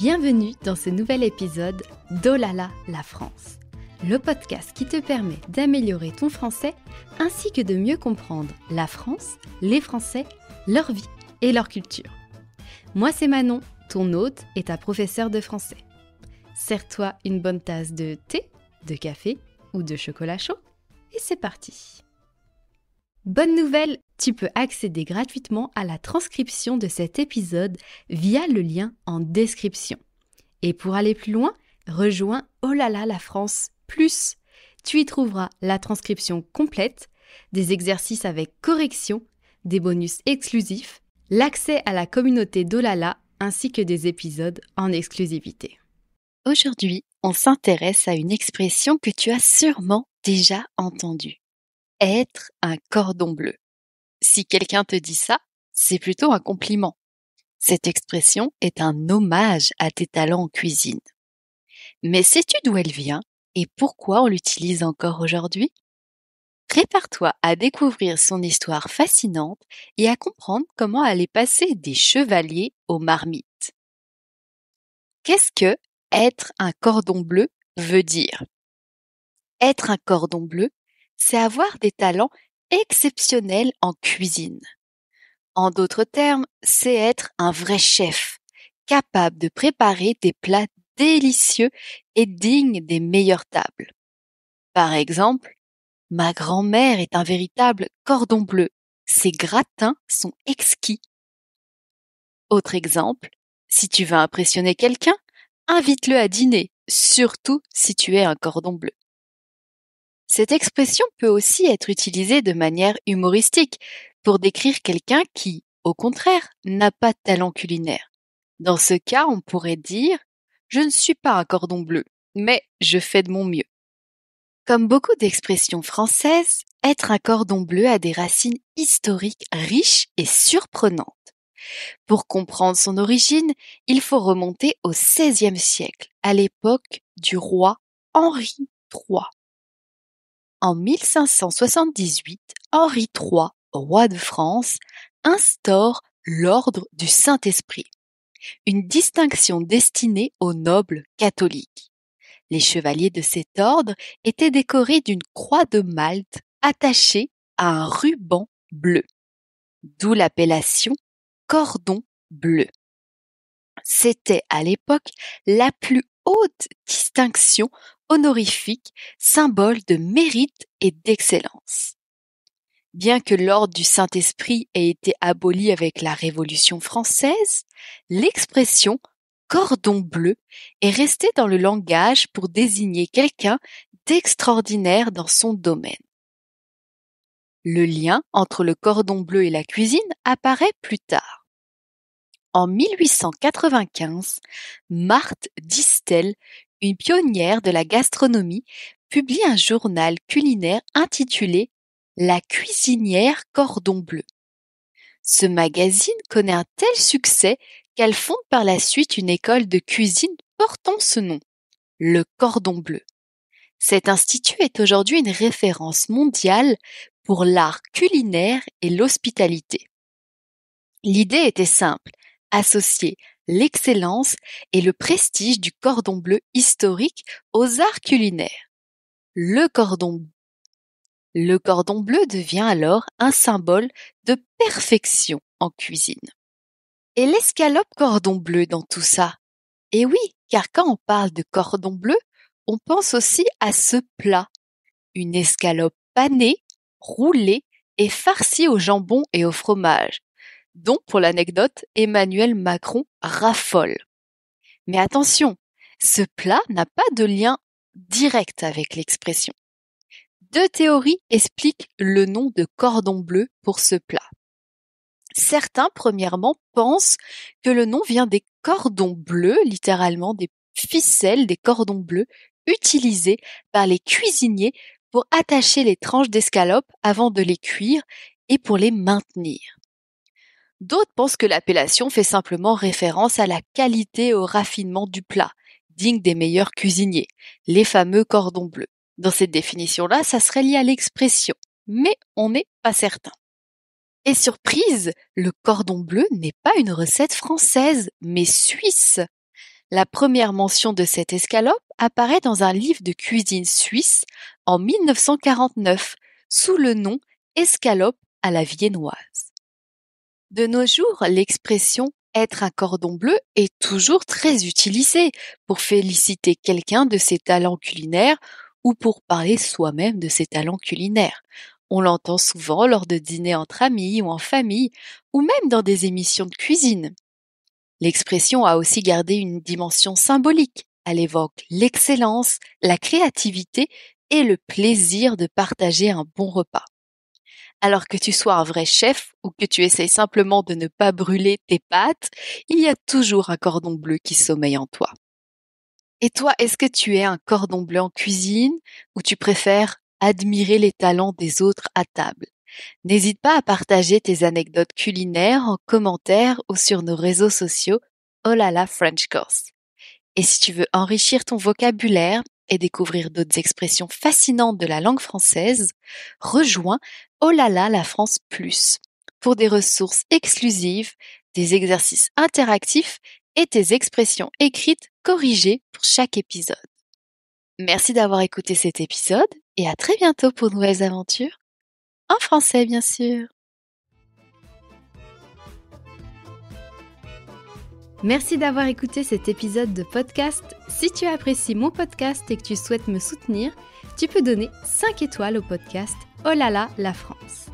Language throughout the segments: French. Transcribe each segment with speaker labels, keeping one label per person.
Speaker 1: Bienvenue dans ce nouvel épisode d'Oh là là, la France, le podcast qui te permet d'améliorer ton français ainsi que de mieux comprendre la France, les Français, leur vie et leur culture. Moi c'est Manon, ton hôte et ta professeure de français. Sers-toi une bonne tasse de thé, de café ou de chocolat chaud et c'est parti. Bonne nouvelle, tu peux accéder gratuitement à la transcription de cet épisode via le lien en description. Et pour aller plus loin, rejoins Oh là là la France plus. Tu y trouveras la transcription complète, des exercices avec correction, des bonus exclusifs, l'accès à la communauté d'Oh là là ainsi que des épisodes en exclusivité. Aujourd'hui, on s'intéresse à une expression que tu as sûrement déjà entendue. Être un cordon bleu. Si quelqu'un te dit ça, c'est plutôt un compliment. Cette expression est un hommage à tes talents en cuisine. Mais sais-tu d'où elle vient et pourquoi on l'utilise encore aujourd'hui? Prépare-toi à découvrir son histoire fascinante et à comprendre comment elle est passée des chevaliers aux marmites. Qu'est-ce que être un cordon bleu veut dire? Être un cordon bleu, c'est avoir des talents exceptionnels en cuisine. En d'autres termes, c'est être un vrai chef, capable de préparer des plats délicieux et dignes des meilleures tables. Par exemple, ma grand-mère est un véritable cordon bleu. Ses gratins sont exquis. Autre exemple, si tu veux impressionner quelqu'un, invite-le à dîner, surtout si tu es un cordon bleu. Cette expression peut aussi être utilisée de manière humoristique pour décrire quelqu'un qui, au contraire, n'a pas de talent culinaire. Dans ce cas, on pourrait dire « Je ne suis pas un cordon bleu, mais je fais de mon mieux ». Comme beaucoup d'expressions françaises, être un cordon bleu a des racines historiques riches et surprenantes. Pour comprendre son origine, il faut remonter au XVIe siècle, à l'époque du roi Henri III. En 1578, Henri III, roi de France, instaure l'ordre du Saint-Esprit, une distinction destinée aux nobles catholiques. Les chevaliers de cet ordre étaient décorés d'une croix de Malte attachée à un ruban bleu, d'où l'appellation cordon bleu. C'était à l'époque la plus haute distinction honorifique, symbole de mérite et d'excellence. Bien que l'ordre du Saint-Esprit ait été aboli avec la Révolution française, l'expression cordon bleu est restée dans le langage pour désigner quelqu'un d'extraordinaire dans son domaine. Le lien entre le cordon bleu et la cuisine apparaît plus tard. En 1895, Marthe Distel, une pionnière de la gastronomie, publie un journal culinaire intitulé « La cuisinière cordon bleu ». Ce magazine connaît un tel succès qu'elle fonde par la suite une école de cuisine portant ce nom, le Cordon Bleu. Cet institut est aujourd'hui une référence mondiale pour l'art culinaire et l'hospitalité. L'idée était simple, associer l'excellence et le prestige du cordon bleu historique aux arts culinaires. Le cordon bleu devient alors un symbole de perfection en cuisine. Et l'escalope cordon bleu dans tout ça? Eh oui, car quand on parle de cordon bleu, on pense aussi à ce plat. Une escalope panée, roulée et farcie au jambon et au fromage, dont, pour l'anecdote, Emmanuel Macron raffole. Mais attention, ce plat n'a pas de lien direct avec l'expression. Deux théories expliquent le nom de cordon bleu pour ce plat. Certains, premièrement, pensent que le nom vient des cordons bleus, littéralement des ficelles, des cordons bleus, utilisés par les cuisiniers pour attacher les tranches d'escalope avant de les cuire et pour les maintenir. D'autres pensent que l'appellation fait simplement référence à la qualité et au raffinement du plat, digne des meilleurs cuisiniers, les fameux cordons bleus. Dans cette définition-là, ça serait lié à l'expression, mais on n'est pas certain. Et surprise, le cordon bleu n'est pas une recette française, mais suisse.
Speaker 2: La première mention de cette escalope apparaît dans un livre de cuisine suisse en 1949 sous le nom escalope à la viennoise. De nos jours, l'expression être un cordon bleu est toujours très utilisée pour féliciter quelqu'un de ses talents culinaires ou pour parler soi-même de ses talents culinaires. On l'entend souvent lors de dîners entre amis ou en famille, ou même dans des émissions de cuisine. L'expression a aussi gardé une dimension symbolique. Elle évoque l'excellence, la créativité et le plaisir de partager un bon repas. Alors que tu sois un vrai chef ou que tu essayes simplement de ne pas brûler tes pâtes, il y a toujours un cordon bleu qui sommeille en toi. Et toi, est-ce que tu es un cordon bleu en cuisine ou tu préfères admirer les talents des autres à table? N'hésite pas à partager tes anecdotes culinaires en commentaire ou sur nos réseaux sociaux Oh là là French Course. Et si tu veux enrichir ton vocabulaire et découvrir d'autres expressions fascinantes de la langue française, rejoins Oh là là la France Plus pour des ressources exclusives, des exercices interactifs et tes expressions écrites corrigées pour chaque épisode. Merci d'avoir écouté cet épisode et à très bientôt pour de nouvelles aventures. En français, bien sûr.
Speaker 1: Merci d'avoir écouté cet épisode de podcast. Si tu apprécies mon podcast et que tu souhaites me soutenir, tu peux donner 5 étoiles au podcast Oh là là, la France.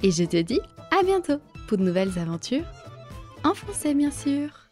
Speaker 1: Et je te dis à bientôt pour de nouvelles aventures. En français, bien sûr.